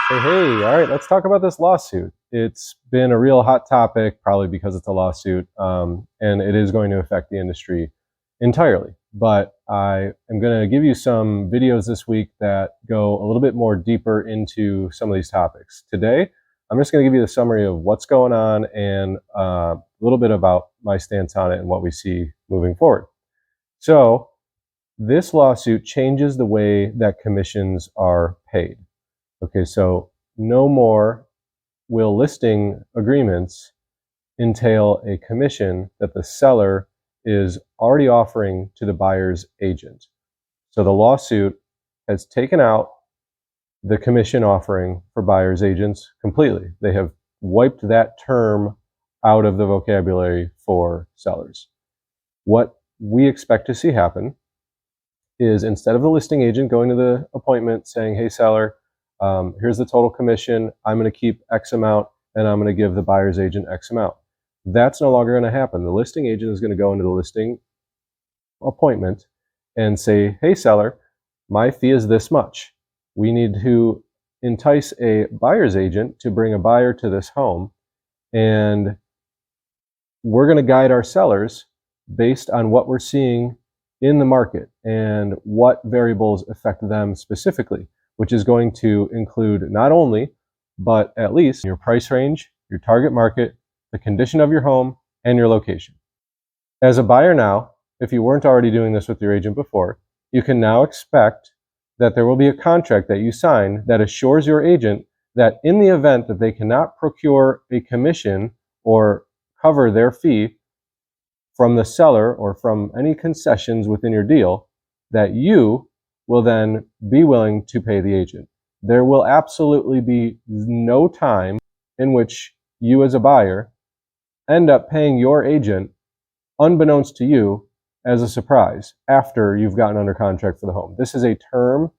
Hey, all right, let's talk about this lawsuit. It's been a real hot topic, probably because it's a lawsuit, and it is going to affect the industry entirely. But I am going to give you some videos this week that go a little bit more deeper into some of these topics. Today, I'm just going to give you the summary of what's going on and a little bit about my stance on it and what we see moving forward. So, this lawsuit changes the way that commissions are paid. Okay, so no more will listing agreements entail a commission that the seller is already offering to the buyer's agent. So the lawsuit has taken out the commission offering for buyer's agents completely. They have wiped that term out of the vocabulary for sellers. What we expect to see happen is, instead of the listing agent going to the appointment saying, hey, seller, here's the total commission, I'm going to keep X amount, and I'm going to give the buyer's agent X amount. That's no longer going to happen. The listing agent is going to go into the listing appointment and say, hey, seller, my fee is this much. We need to entice a buyer's agent to bring a buyer to this home, and we're going to guide our sellers based on what we're seeing in the market and what variables affect them specifically, which is going to include not only, but at least your price range, your target market, the condition of your home, and your location. As a buyer now, if you weren't already doing this with your agent before, you can now expect that there will be a contract that you sign that assures your agent that in the event that they cannot procure a commission or cover their fee from the seller or from any concessions within your deal, that you will then be willing to pay the agent. There will absolutely be no time in which you as a buyer end up paying your agent unbeknownst to you as a surprise after you've gotten under contract for the home. This is a term,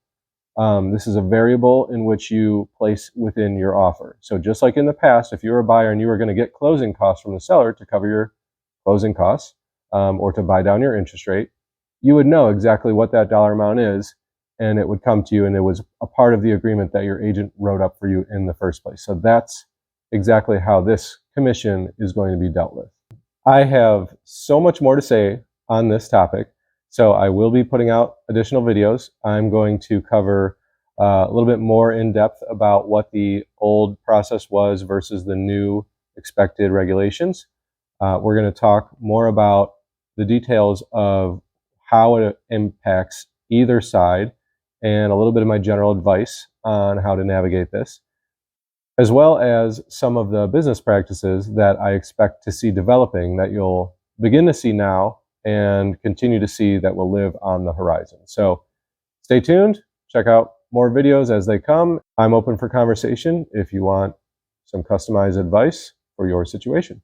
this is a variable in which you place within your offer. So just like in the past, if you were a buyer and you were going to get closing costs from the seller to cover your closing costs, or to buy down your interest rate, you would know exactly what that dollar amount is, and it would come to you, and it was a part of the agreement that your agent wrote up for you in the first place. So that's exactly how this commission is going to be dealt with. I have so much more to say on this topic, so I will be putting out additional videos. I'm going to cover a little bit more in depth about what the old process was versus the new expected regulations. We're going to talk more about the details of how it impacts either side and a little bit of my general advice on how to navigate this, as well as some of the business practices that I expect to see developing that you'll begin to see now and continue to see that will live on the horizon. So stay tuned, check out more videos as they come. I'm open for conversation if you want some customized advice for your situation.